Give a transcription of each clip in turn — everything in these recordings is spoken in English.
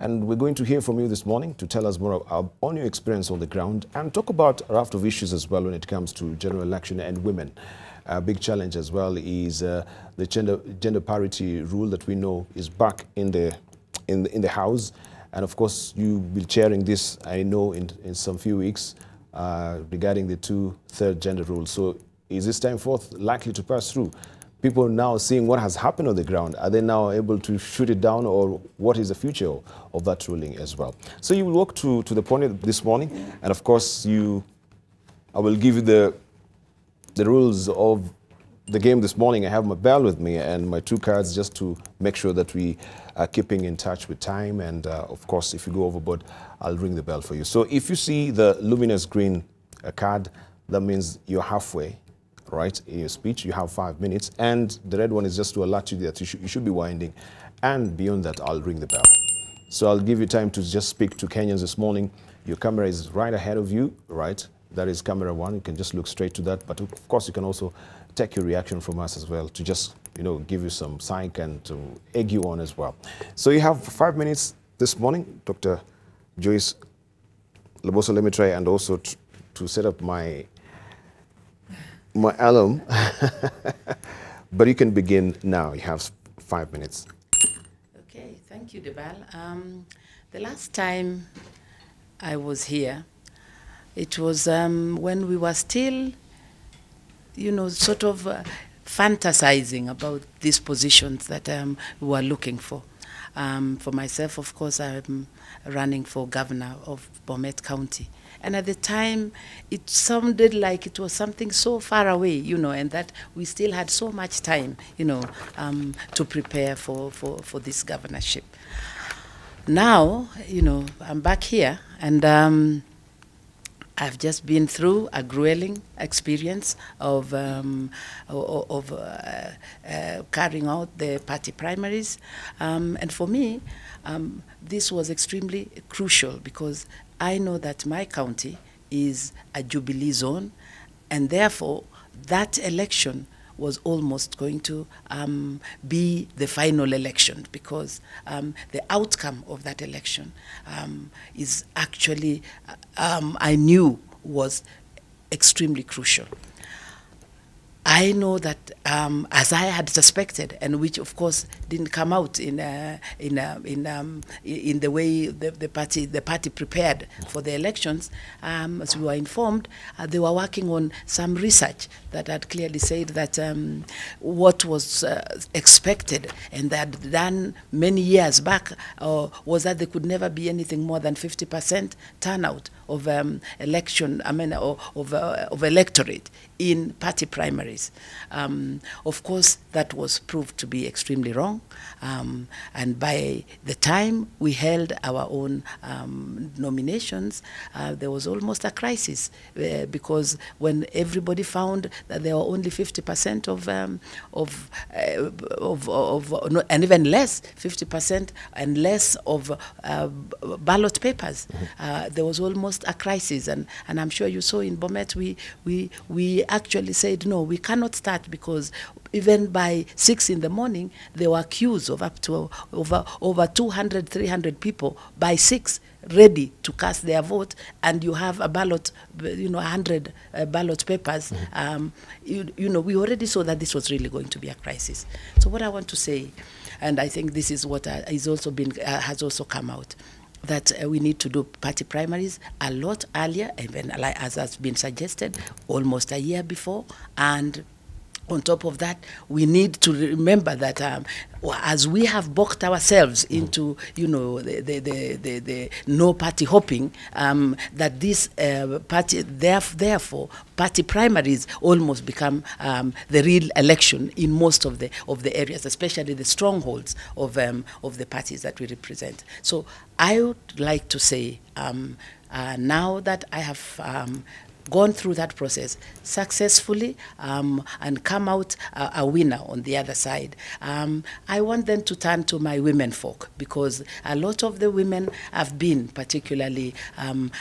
And we're going to hear from you this morning to tell us more on your experience on the ground and talk about a raft of issues as well when it comes to general election and women. A big challenge as well is the gender parity rule that we know is back in the House. And of course, you will be chairing this, I know, in some few weeks regarding the 2/3 gender rule. So is this time forth likely to pass through? People now seeing what has happened on the ground, are they now able to shoot it down, or what is the future of that ruling as well? So you will walk to the podium this morning, and of course I will give you the rules of the game this morning. I have my bell with me and my 2 cards just to make sure that we are keeping in touch with time. And of course, if you go overboard, I'll ring the bell for you. So if you see the luminous green card, that means you're halfway, right, in your speech. You have 5 minutes. And the red one is just to alert you that you should be winding. And beyond that, I'll ring the bell. So I'll give you time to just speak to Kenyans this morning. Your camera is right ahead of you, right? That is camera 1. You can just look straight to that. But of course, you can also take your reaction from us as well to just, give you some psych and to egg you on as well. So you have 5 minutes this morning. Dr. Joyce, Laboso, let me try and also to set up my alarm. But you can begin now. You have 5 minutes. Okay, thank you, Debal. The last time I was here, it was when we were still, sort of fantasizing about these positions that we were looking for. For myself, of course, I'm running for governor of Bomet County. And at the time, it sounded like it was something so far away, and that we still had so much time, to prepare for this governorship. Now, I'm back here, and I've just been through a grueling experience of carrying out the party primaries. And for me, this was extremely crucial because I know that my county is a Jubilee zone, and therefore that election was almost going to be the final election, because the outcome of that election is actually, I knew was extremely crucial. I know that, as I had suspected, and which of course didn't come out in the way the party prepared for the elections. As we were informed, they were working on some research that had clearly said that what was expected and they had done many years back was that there could never be anything more than 50% turnout of election, of electorate in party primaries. Of course, that was proved to be extremely wrong. And by the time we held our own nominations, there was almost a crisis because when everybody found that there were only 50% and even less, 50% and less of ballot papers, there was almost a crisis. And I'm sure you saw in Bomet, we actually said, no, we cannot start, because even by 6 in the morning, there were queues of up to over 200, 300 people by 6 ready to cast their vote, and you have a ballot, 100 ballot papers. We already saw that this was really going to be a crisis. So what I want to say, and I think this is what has also come out, that we need to do party primaries a lot earlier, even as has been suggested, almost a year before. And on top of that, we need to remember that as we have boxed ourselves into, the no party hopping, that this party, therefore, party primaries almost become the real election in most of the areas, especially the strongholds of the parties that we represent. So I would like to say, now that I have gone through that process successfully and come out a winner on the other side, I want them to turn to my women folk, because a lot of the women have been particularly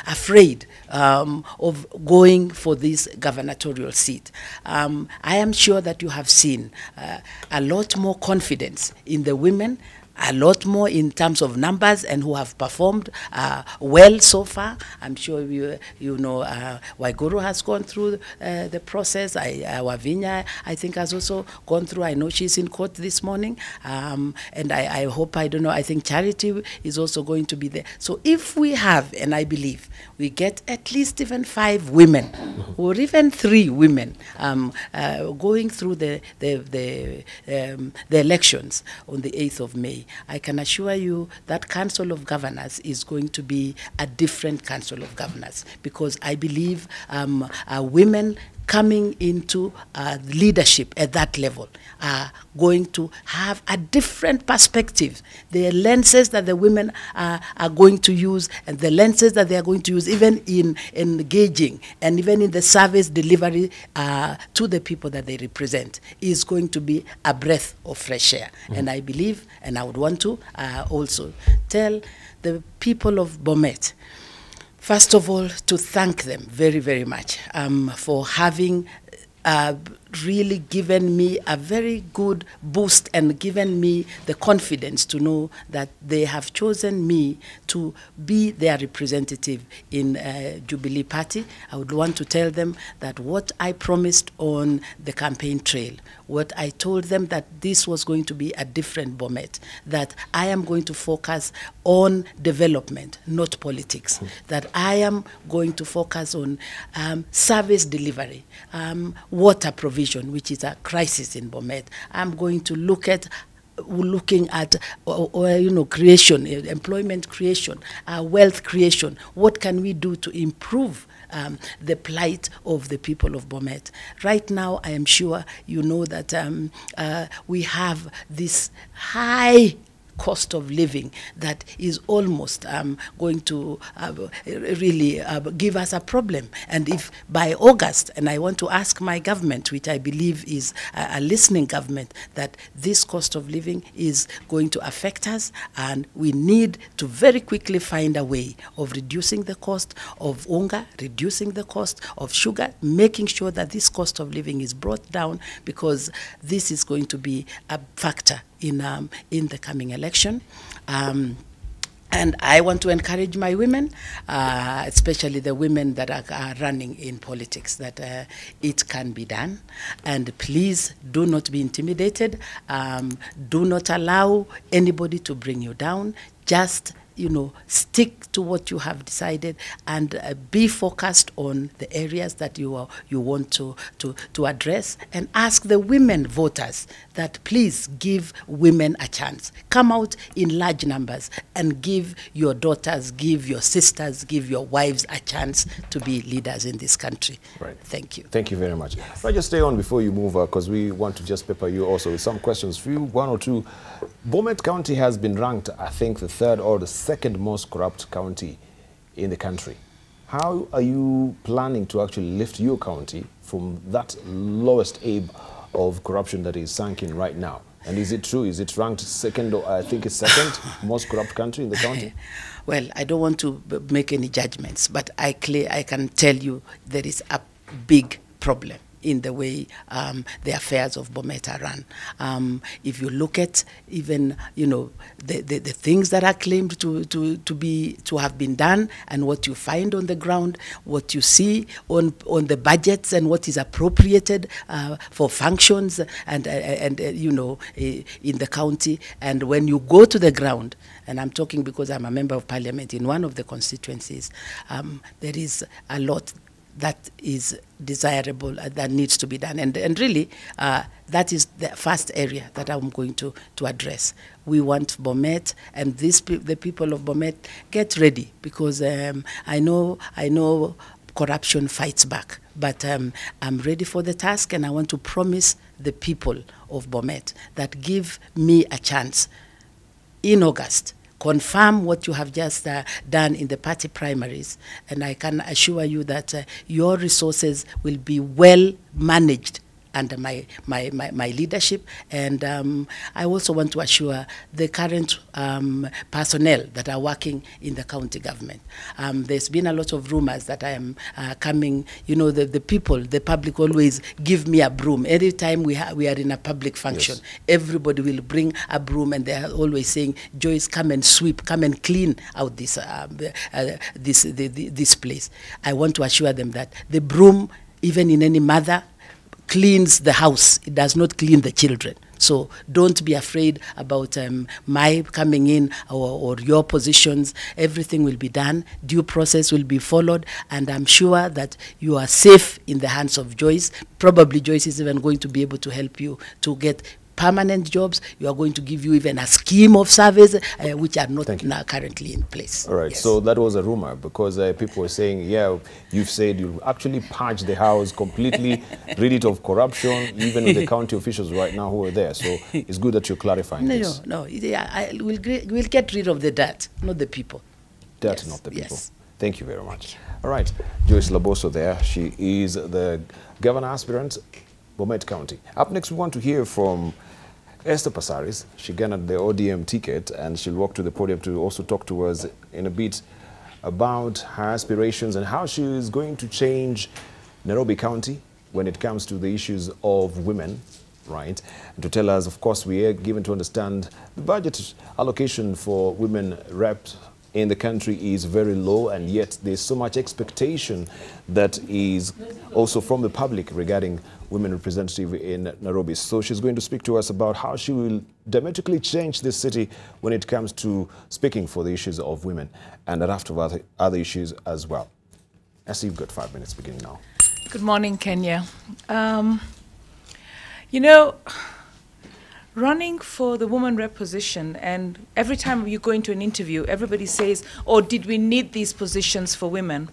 afraid of going for this gubernatorial seat. I am sure that you have seen a lot more confidence in the women a lot more in terms of numbers and who have performed well so far. I'm sure you know Waiguru has gone through the process. Wavinya, I think, has also gone through. I know she's in court this morning. And I hope, I don't know, I think Charity is also going to be there. So if we have, and I believe, we get at least even 5 women, or even 3 women going through the elections on the 8th of May, I can assure you that Council of Governors is going to be a different Council of Governors, because I believe women coming into leadership at that level are going to have a different perspective. The lenses that the women are going to use, and the lenses that they are going to use even in engaging and even in the service delivery to the people that they represent, is going to be a breath of fresh air. And I believe, and I would want to also tell the people of Bomet, first of all, to thank them very, very much for having really given me a very good boost and given me the confidence to know that they have chosen me to be their representative in Jubilee Party. I would want to tell them that what I promised on the campaign trail, what I told them, that this was going to be a different Bomet, that I am going to focus on development, not politics, that I am going to focus on service delivery, water provision, which is a crisis in Bomet. I'm going to looking at creation, employment creation, wealth creation. What can we do to improve the plight of the people of Bomet? Right now, I am sure you know that we have this high cost of living that is almost going to really give us a problem. And if by August, and I want to ask my government, which I believe is a listening government, that this cost of living is going to affect us, and we need to very quickly find a way of reducing the cost of unga, reducing the cost of sugar, making sure that this cost of living is brought down, because this is going to be a factor in the coming election. And I want to encourage my women, especially the women that are running in politics, that it can be done. And please do not be intimidated. Do not allow anybody to bring you down. Just stick to what you have decided, and be focused on the areas that you want to address, and ask the women voters that please give women a chance. Come out in large numbers and give your daughters, give your sisters, give your wives a chance to be leaders in this country. Right. Thank you. Thank you very much. Yes. I'll just stay on before you move, because we want to just pepper you also with some questions for you, 1 or 2. Bomet County has been ranked, I think, the 3rd or the 2nd most corrupt county in the country. How are you planning to actually lift your county from that lowest ebb of corruption that is sunk in right now? And is it true? Is it ranked 2nd, or I think it's 2nd most corrupt country in the county? Well, I don't want to make any judgments, but I can tell you there is a big problem in the way the affairs of Bomet are run. If you look at even the things that are claimed to have been done, and what you find on the ground, what you see on the budgets, and what is appropriated for functions and in the county, and when you go to the ground, and I'm talking because I'm a member of parliament in one of the constituencies, there is a lot that is desirable, that needs to be done. And really, that is the first area that I'm going to address. We want Bomet, and the people of Bomet, get ready, because I know corruption fights back. But I'm ready for the task, and I want to promise the people of Bomet that give me a chance in August. Confirm what you have just done in the party primaries, and I can assure you that your resources will be well managed under my leadership. And I also want to assure the current personnel that are working in the county government. There's been a lot of rumors that I am coming, you know, the people, the public always give me a broom. Every time we are in a public function, yes, everybody will bring a broom, and they are always saying, Joyce, come and sweep, come and clean out this place. I want to assure them that the broom, even in any mother, cleans the house. It does not clean the children. So don't be afraid about my coming in or your positions. Everything will be done. Due process will be followed. And I'm sure that you are safe in the hands of Joyce. Probably Joyce is even going to be able to help you to get permanent jobs. You are going to give you even a scheme of service, which are not now currently in place. All right, yes. So that was a rumor, because people were saying, yeah, you've said you'll actually purge the house completely, rid it of corruption, even with the county officials right now who are there. So it's good that you're clarifying this. No. Yeah, we'll get rid of the dirt, not the people. Dirt, yes, not the people. Yes. Thank you very much. All right, Joyce Laboso there. She is the governor aspirant, Bomet County. Up next, we want to hear from Esther Passaris. She garnered the ODM ticket, and she'll walk to the podium to also talk to us in a bit about her aspirations and how she is going to change Nairobi County when it comes to the issues of women, right? And to tell us, of course, we are given to understand the budget allocation for women reps in the country is very low, and yet there's so much expectation that is also from the public regarding women representative in Nairobi. So she's going to speak to us about how she will dramatically change this city when it comes to speaking for the issues of women, and thereafter other issues as well. I see you've got 5 minutes beginning now. Good morning, Kenya. You know, running for the woman rep position, and every time you go into an interview, everybody says, oh, did we need these positions for women?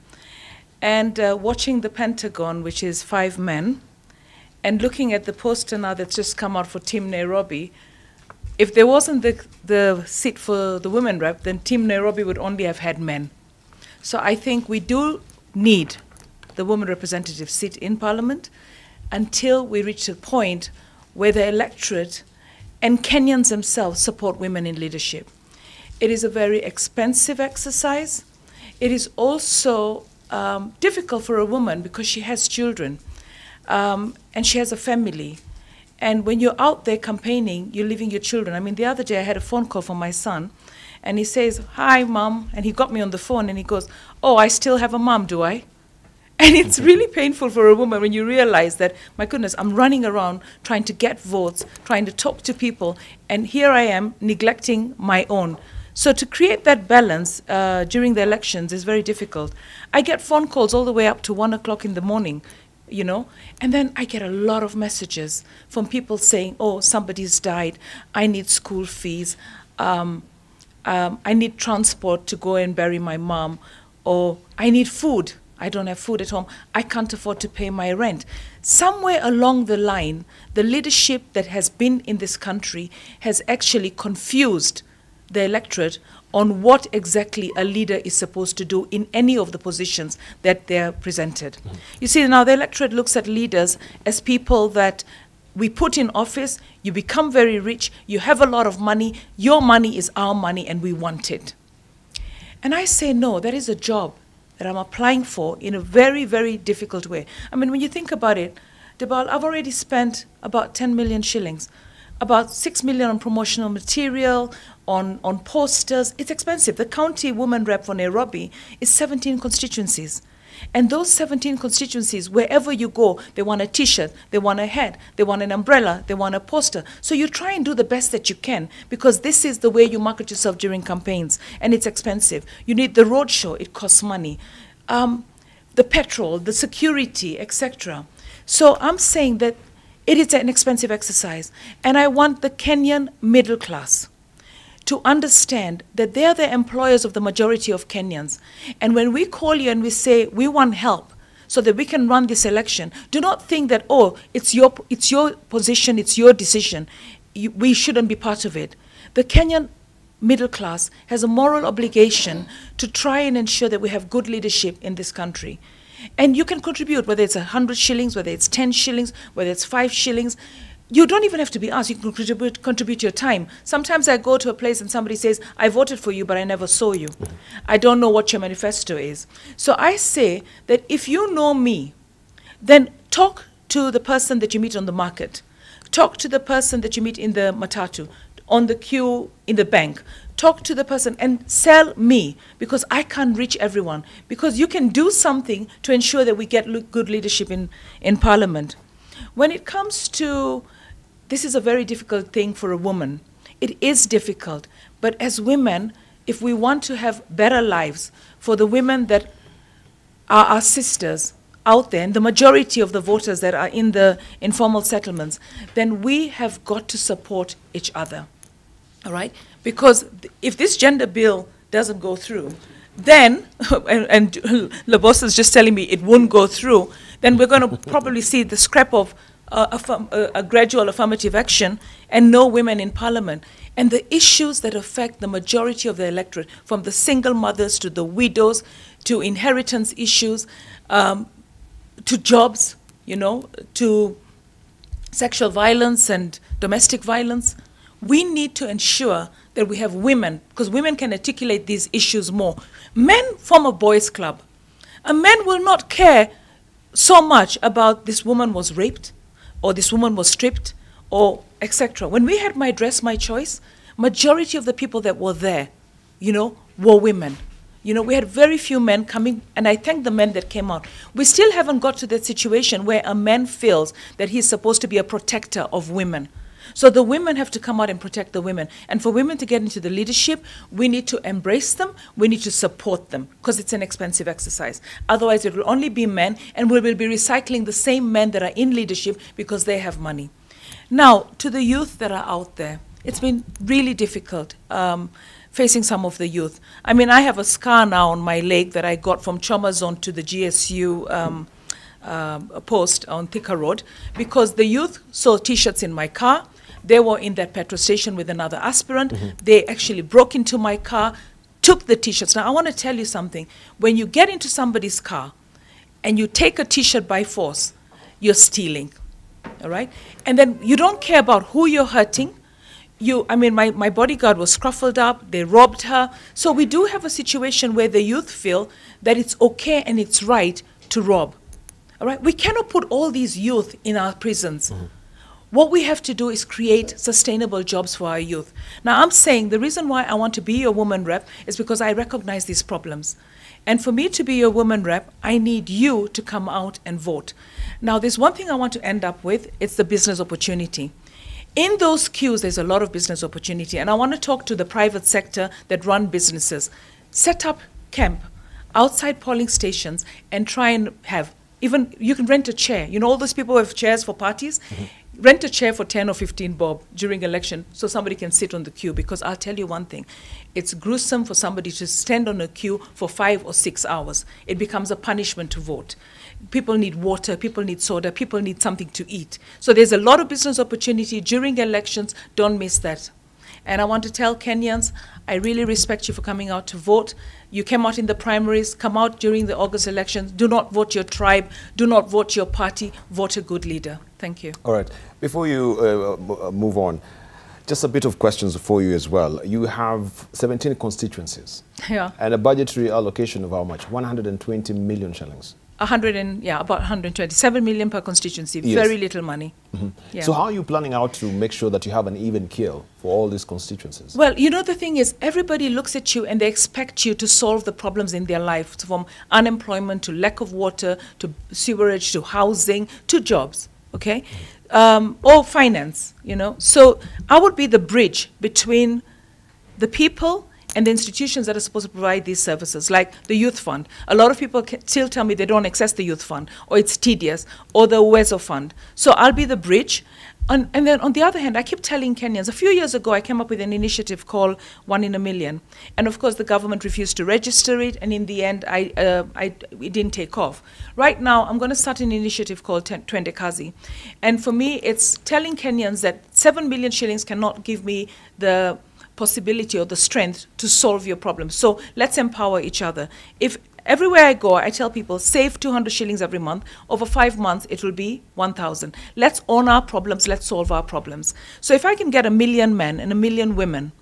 And watching the Pentagon, which is 5 men, and looking at the poster now that's just come out for Team Nairobi, if there wasn't the seat for the women rep, then Team Nairobi would only have had men. So I think we do need the woman representative seat in Parliament until we reach a point where the electorate and Kenyans themselves support women in leadership. It is a very expensive exercise. It is also difficult for a woman because she has children and she has a family. And when you're out there campaigning, you're leaving your children. I mean, the other day I had a phone call from my son, and he says, hi, Mom. And he got me on the phone, and he goes, oh, I still have a mom, do I? And it's really painful for a woman when you realize that, my goodness, I'm running around trying to get votes, trying to talk to people, and here I am neglecting my own. So to create that balance during the elections is very difficult. I get phone calls all the way up to 1 o'clock in the morning, you know, and then I get a lot of messages from people saying, oh, somebody's died, I need school fees, I need transport to go and bury my mom, or I need food. I don't have food at home. I can't afford to pay my rent. Somewhere along the line, the leadership that has been in this country has actually confused the electorate on what exactly a leader is supposed to do in any of the positions that they're presented. You see, now the electorate looks at leaders as people that we put in office, you become very rich, you have a lot of money, your money is our money and we want it. And I say, no, that is a job that I'm applying for in a very, very difficult way. I mean, when you think about it, Debal, I've already spent about 10 million shillings, about 6 million on promotional material, on posters. It's expensive. The county woman rep for Nairobi is 17 constituencies. And those 17 constituencies, wherever you go, they want a T-shirt, they want a hat, they want an umbrella, they want a poster. So you try and do the best that you can, because this is the way you market yourself during campaigns, and it's expensive. You need the road show, it costs money. The petrol, the security, etc. So I'm saying that it is an expensive exercise, and I want the Kenyan middle class to understand that they are the employers of the majority of Kenyans. And when we call you and we say, we want help so that we can run this election, do not think that, oh, it's your position, it's your decision. We shouldn't be part of it. The Kenyan middle class has a moral obligation to try and ensure that we have good leadership in this country. And you can contribute, whether it's 100 shillings, whether it's 10 shillings, whether it's 5 shillings. You don't even have to be asked. You can contribute your time. Sometimes I go to a place and somebody says, I voted for you, but I never saw you. I don't know what your manifesto is. So I say that if you know me, then talk to the person that you meet on the market. Talk to the person that you meet in the matatu, on the queue in the bank. Talk to the person and sell me, because I can't reach everyone. Because you can do something to ensure that we get good leadership in Parliament. When it comes to, this is a very difficult thing for a woman. It is difficult. But as women, if we want to have better lives for the women that are our sisters out there, and the majority of the voters that are in the informal settlements, then we have got to support each other. All right? Because if this gender bill doesn't go through, then, and Laboso is just telling me it won't go through, then we're going to probably see the scrap of a gradual affirmative action and no women in Parliament. And the issues that affect the majority of the electorate, from the single mothers to the widows, to inheritance issues, to jobs, you know, to sexual violence and domestic violence, we need to ensure that we have women, because women can articulate these issues more. Men form a boys' club. A man will not care so much about this woman was raped, or this woman was stripped, or etc. When we had My Dress, My Choice, majority of the people that were there, you know, were women. You know, we had very few men coming, and I thank the men that came out. We still haven't got to that situation where a man feels that he's supposed to be a protector of women. So the women have to come out and protect the women. And for women to get into the leadership, we need to embrace them, we need to support them, because it's an expensive exercise. Otherwise, it will only be men, and we will be recycling the same men that are in leadership because they have money. Now, to the youth that are out there, it's been really difficult facing some of the youth. I mean, I have a scar now on my leg that I got from Choma Zone to the GSU post on Thika Road, because the youth saw T-shirts in my car. They were in that petrol station with another aspirant. They actually broke into my car, took the T-shirts. Now, I want to tell you something. When you get into somebody's car and you take a T-shirt by force, you're stealing, all right? And then you don't care about who you're hurting. I mean, my bodyguard was scruffled up, they robbed her. So we do have a situation where the youth feel that it's okay and it's right to rob. All right? We cannot put all these youth in our prisons. What we have to do is create sustainable jobs for our youth. Now, I'm saying the reason why I want to be your woman rep is because I recognize these problems. And for me to be your woman rep, I need you to come out and vote. Now, there's one thing I want to end up with. It's the business opportunity. In those queues, there's a lot of business opportunity. And I want to talk to the private sector that run businesses. Set up camp outside polling stations and try and have, even you can rent a chair. You know, all those people who have chairs for parties? Rent a chair for 10 or 15 bob during election so somebody can sit on the queue. Because I'll tell you one thing, it's gruesome for somebody to stand on a queue for 5 or 6 hours. It becomes a punishment to vote. People need water, people need soda, people need something to eat. So there's a lot of business opportunity during elections. Don't miss that. And I want to tell Kenyans, I really respect you for coming out to vote. You came out in the primaries, come out during the August elections. Do not vote your tribe, do not vote your party, vote a good leader. Thank you. All right. Before you move on, just a bit of questions for you as well. You have 17 constituencies. Yeah. And a budgetary allocation of how much? 120 million shillings. About 127 million per constituency. Yes. Very little money. Yeah. So how are you planning out to make sure that you have an even keel for all these constituencies? Well, you know, the thing is, everybody looks at you and they expect you to solve the problems in their life, from unemployment to lack of water to sewerage to housing to jobs, okay? Or finance, you know. So I would be the bridge between the people and the institutions that are supposed to provide these services, like the youth fund. A lot of people still tell me they don't access the youth fund, or it's tedious, or the Uasin fund. So I'll be the bridge. And then on the other hand, I keep telling Kenyans, a few years ago I came up with an initiative called 1 in a Million. And of course the government refused to register it, and in the end it didn't take off. Right now I'm going to start an initiative called Twende Kazi. And for me it's telling Kenyans that 7 million shillings cannot give me the possibility or the strength to solve your problems. So let's empower each other. If Everywhere I go, I tell people, save 200 shillings every month. Over 5 months, it will be 1,000. Let's own our problems. Let's solve our problems. So if I can get 1 million men and 1 million women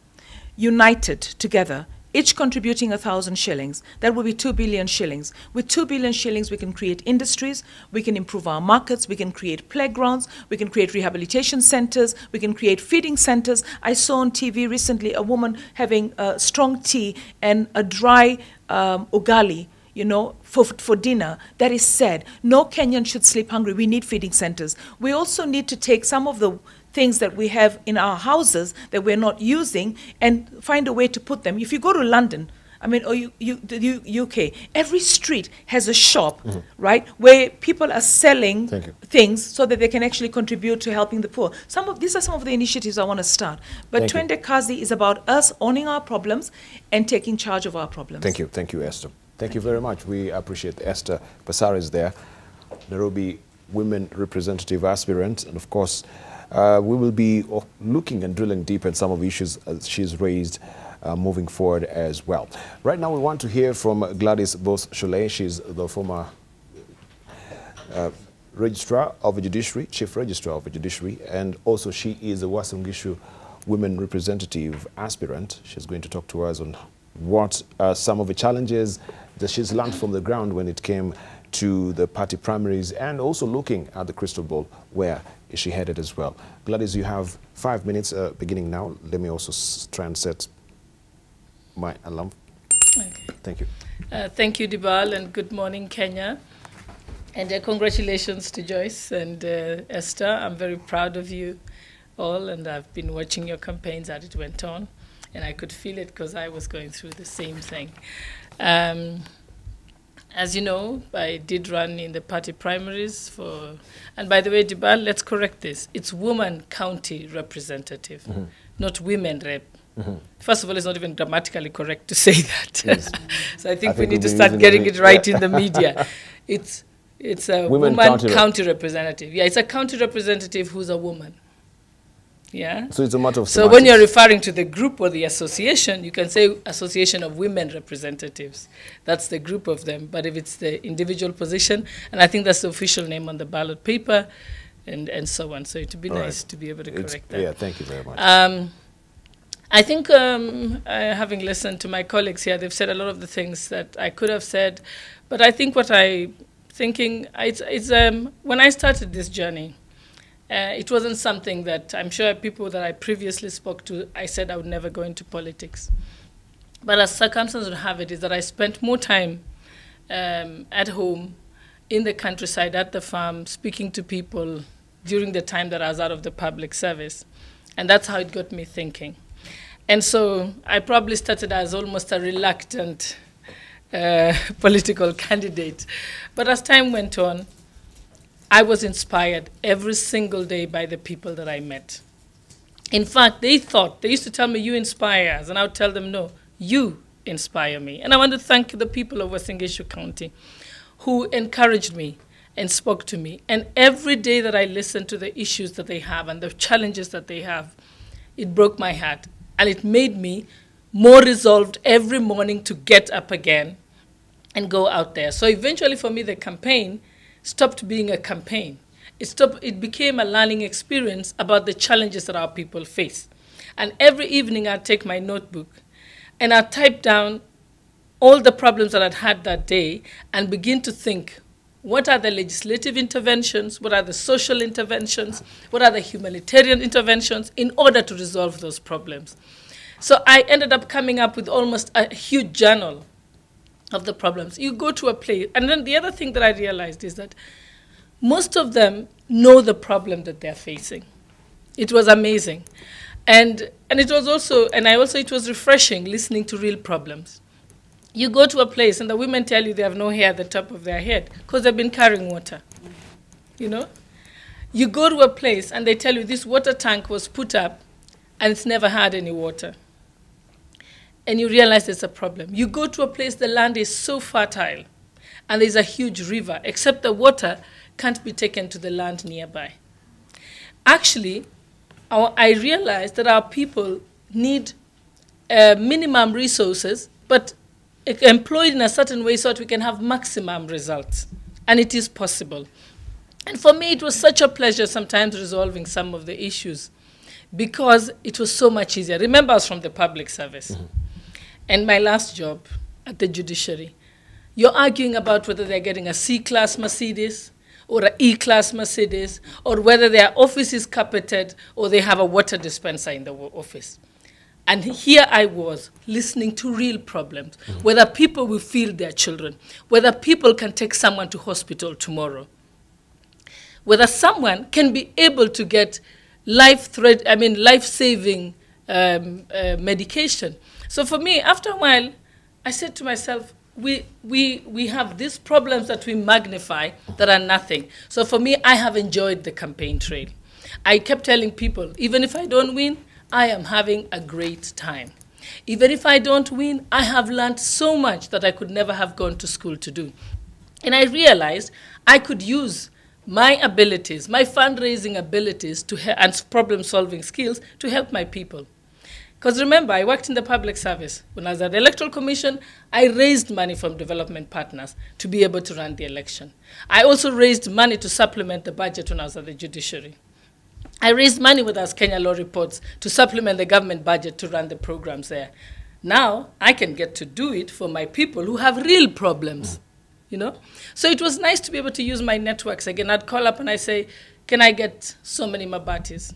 united together, each contributing 1,000 shillings, that will be 2 billion shillings. With 2 billion shillings, we can create industries, we can improve our markets, we can create playgrounds, we can create rehabilitation centers, we can create feeding centers. I saw on TV recently a woman having strong tea and a dry ugali, you know, for dinner. That is said, no Kenyan should sleep hungry. We need feeding centers. We also need to take some of the things that we have in our houses that we're not using and find a way to put them. If you go to London, I mean, or the UK, every street has a shop, right, where people are selling things so that they can actually contribute to helping the poor. These are some of the initiatives I want to start. But Twende Kazi is about us owning our problems and taking charge of our problems. Thank you, Esther. Thank you very much. We appreciate Esther Passaris there, Nairobi Women Representative Aspirant, and of course, we will be looking and drilling deep in some of the issues she's raised moving forward as well. Right now, we want to hear from Gladys Shollei. She's the former Registrar of the Judiciary, Chief Registrar of the Judiciary, and also she is a Uasin Gishu Women Representative Aspirant. She's going to talk to us on what are some of the challenges that she's learned from the ground when it came to the party primaries, and also looking at the crystal ball, where is she headed as well. Gladys, you have 5 minutes beginning now. Let me also try and set my alarm. Okay. Thank you. Thank you, Dibal, and good morning, Kenya. And congratulations to Joyce and Esther. I'm very proud of you all, and I've been watching your campaigns as it went on, and I could feel it because I was going through the same thing. As you know, I did run in the party primaries for, and by the way, Dibal, let's correct this. It's woman county representative, not women rep. First of all, it's not even grammatically correct to say that. Yes. So I think we need to start getting it right in the media. It's a woman county representative. Yeah, it's a county representative who's a woman. Yeah. So it's a matter of So when you're referring to the group or the association, you can say Association of Women Representatives. That's the group of them. But if it's the individual position, and I think that's the official name on the ballot paper, and so on. So it would be nice to be able to correct that. Yeah, thank you very much. I think having listened to my colleagues here, they've said a lot of the things that I could have said. But I think what I'm thinking, when I started this journey, it wasn't something that I'm sure people that I previously spoke to, I said I would never go into politics. But as circumstances would have it, is that I spent more time at home, in the countryside, at the farm, speaking to people during the time that I was out of the public service. And that's how it got me thinking. And so I probably started as almost a reluctant political candidate. But as time went on, I was inspired every single day by the people that I met. In fact, they used to tell me, you inspire us. And I would tell them, no, you inspire me. And I want to thank the people of Uasin Gishu County who encouraged me and spoke to me. And every day that I listened to the issues that they have and the challenges that they have, it broke my heart. And it made me more resolved every morning to get up again and go out there. So eventually for me, the campaign stopped being a campaign. It became a learning experience about the challenges that our people face. And every evening I'd take my notebook and I'd type down all the problems that I'd had that day and begin to think, what are the legislative interventions? What are the social interventions? What are the humanitarian interventions in order to resolve those problems? So I ended up coming up with almost a huge journal of the problems. You go to a place, and then the other thing that I realized is that most of them know the problem that they're facing. It was amazing. And it was also, it was refreshing listening to real problems. You go to a place and the women tell you they have no hair at the top of their head because they've been carrying water, you know? You go to a place and they tell you this water tank was put up and it's never had any water. And you realize there's a problem. You go to a place, the land is so fertile, and there's a huge river, except the water can't be taken to the land nearby. Actually, I realized that our people need minimum resources, but employed in a certain way so that we can have maximum results. And it is possible. And for me, it was such a pleasure sometimes resolving some of the issues because it was so much easier. Remember, I was from the public service. And my last job at the judiciary, you're arguing about whether they're getting a C-class Mercedes or an E-class Mercedes, or whether their office is carpeted or they have a water dispenser in the office. And here I was, listening to real problems, whether people will feed their children, whether people can take someone to hospital tomorrow, whether someone can be able to get life-saving medication. So for me, after a while, I said to myself, we have these problems that we magnify that are nothing. So for me, I have enjoyed the campaign trail. I kept telling people, even if I don't win, I am having a great time. Even if I don't win, I have learned so much that I could never have gone to school to do. And I realized I could use my abilities, my fundraising abilities and problem-solving skills to help my people. Because remember, I worked in the public service. When I was at the Electoral Commission, I raised money from development partners to be able to run the election. I also raised money to supplement the budget when I was at the judiciary. I raised money with us Kenya Law Reports to supplement the government budget to run the programs there. Now, I can get to do it for my people who have real problems, you know? So it was nice to be able to use my networks again. I'd call up and I'd say, can I get so many Mabatis?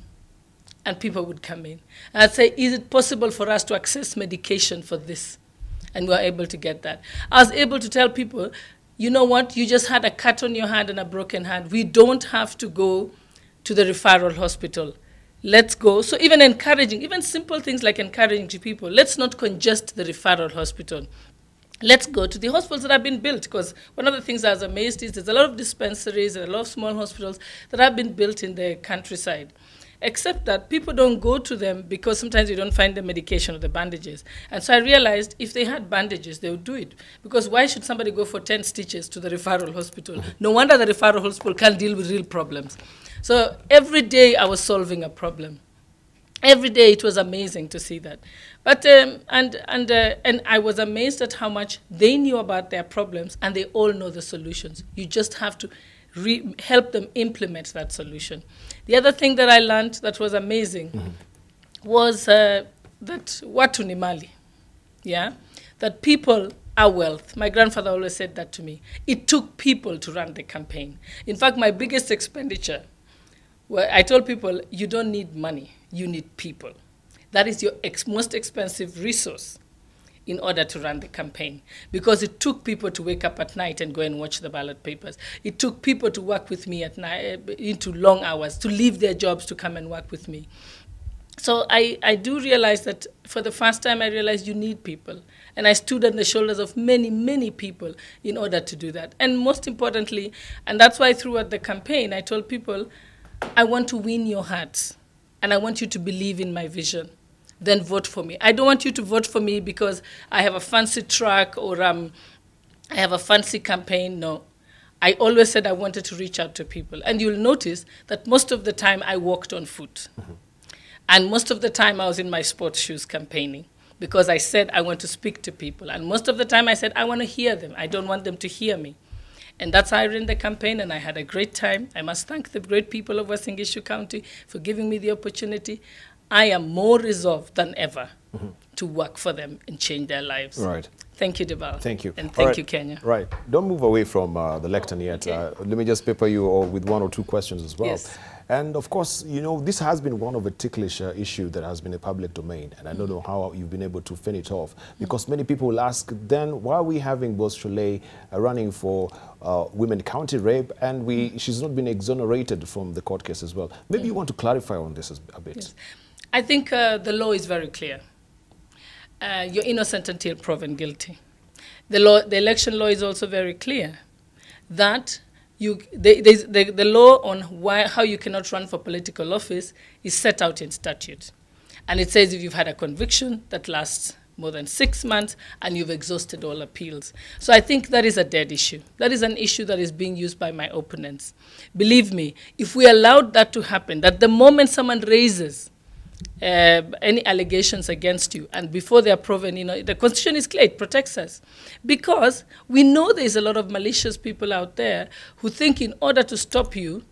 And people would come in. And I'd say, is it possible for us to access medication for this? And we were able to get that. I was able to tell people, you know what, you just had a cut on your hand and a broken hand. We don't have to go to the referral hospital. Let's go. So even encouraging, even simple things like encouraging people, let's not congest the referral hospital. Let's go to the hospitals that have been built, because one of the things I was amazed is there's a lot of dispensaries and a lot of small hospitals that have been built in the countryside. Except that people don't go to them because sometimes you don't find the medication or the bandages. And so I realized if they had bandages, they would do it. Because why should somebody go for 10 stitches to the referral hospital? No wonder the referral hospital can't deal with real problems. So every day I was solving a problem. Every day it was amazing to see that. But, and I was amazed at how much they knew about their problems and they all know the solutions. You just have to help them implement that solution. The other thing that I learned that was amazing was that watu ni mali, yeah? That people are wealth. My grandfather always said that to me. It took people to run the campaign. In fact, my biggest expenditure, well, I told people, you don't need money, you need people. That is your most expensive resource in order to run the campaign, because it took people to wake up at night and go and watch the ballot papers. It took people to work with me at night into long hours, to leave their jobs to come and work with me. So I do realize that for the first time I realized you need people. And I stood on the shoulders of many, many people in order to do that. And most importantly, and that's why throughout the campaign I told people, I want to win your hearts and I want you to believe in my vision. Then vote for me. I don't want you to vote for me because I have a fancy truck or I have a fancy campaign. No. I always said I wanted to reach out to people. And you'll notice that most of the time I walked on foot. And most of the time I was in my sports shoes campaigning because I said I want to speak to people. And most of the time I said I want to hear them. I don't want them to hear me. And that's how I ran the campaign, and I had a great time. I must thank the great people of Uasin Gishu County for giving me the opportunity. I am more resolved than ever to work for them and change their lives. Right. Thank you, Debal. Thank you. And thank you, Kenya. Right. Don't move away from the lectern yet. Okay. Let me just pepper you with one or two questions as well. Yes. And of course, you know, this has been one of a ticklish issue that has been a public domain. And I don't know how you've been able to finish it off. Because many people will ask, then why are we having both Shollei running for women county rape and she's not been exonerated from the court case as well? Maybe you want to clarify on this a bit. Yes. I think the law is very clear. You're innocent until proven guilty. The election law is also very clear that the law on how you cannot run for political office is set out in statute. And it says if you've had a conviction that lasts more than 6 months and you've exhausted all appeals. So I think that is a dead issue. That is an issue that is being used by my opponents. Believe me, if we allowed that to happen, that the moment someone raises any allegations against you, and before they are proven, you know, the Constitution is clear, it protects us. Because we know there's a lot of malicious people out there who think in order to stop you,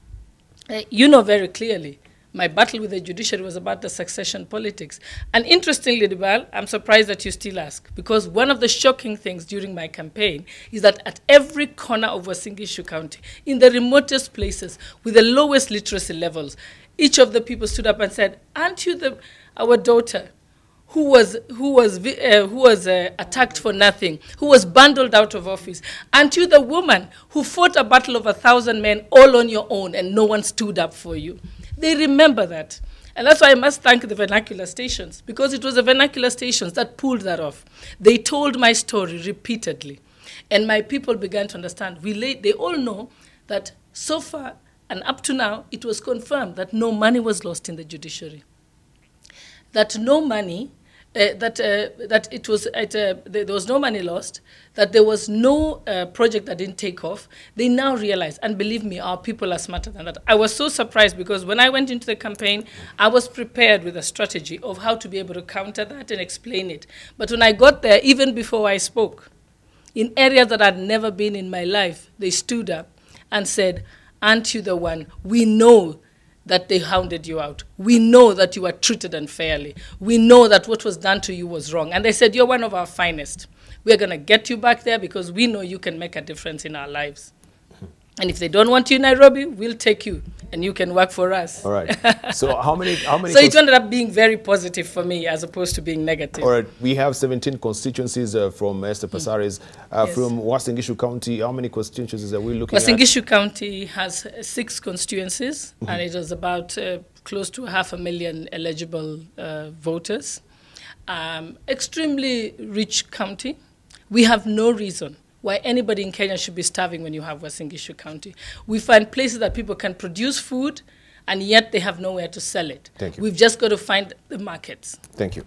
you know very clearly, my battle with the judiciary was about the succession politics. And interestingly, Dibal, I'm surprised that you still ask, because one of the shocking things during my campaign is that at every corner of Uasin Gishu County, in the remotest places, with the lowest literacy levels, each of the people stood up and said, aren't you our daughter who was attacked for nothing, who was bundled out of office? Aren't you the woman who fought a battle of 1,000 men all on your own and no one stood up for you? They remember that. And that's why I must thank the vernacular stations, because it was the vernacular stations that pulled that off. They told my story repeatedly. And my people began to understand. They all know that so far and up to now, it was confirmed that no money was lost in the judiciary. That no money, there was no money lost, that there was no project that didn't take off. They now realize, and believe me, our people are smarter than that. I was so surprised because when I went into the campaign, I was prepared with a strategy of how to be able to counter that and explain it. But when I got there, even before I spoke, in areas that I'd never been in my life, they stood up and said, aren't you the one? We know that they hounded you out. We know that you were treated unfairly. We know that what was done to you was wrong. And they said, you're one of our finest. We're going to get you back there because we know you can make a difference in our lives. And if they don't want you in Nairobi, we'll take you and you can work for us. All right. So how many So it ended up being very positive for me as opposed to being negative. All right. We have 17 constituencies from Esther Passaris. Yes. From Uasin Gishu County, how many constituencies are we looking at? Uasin Gishu County has 6 constituencies, and it is about close to 500,000 eligible voters. Extremely rich county. We have no reason why anybody in Kenya should be starving when you have Uasin Gishu County. We find places that people can produce food, and yet they have nowhere to sell it. Thank you. We've just got to find the markets. Thank you.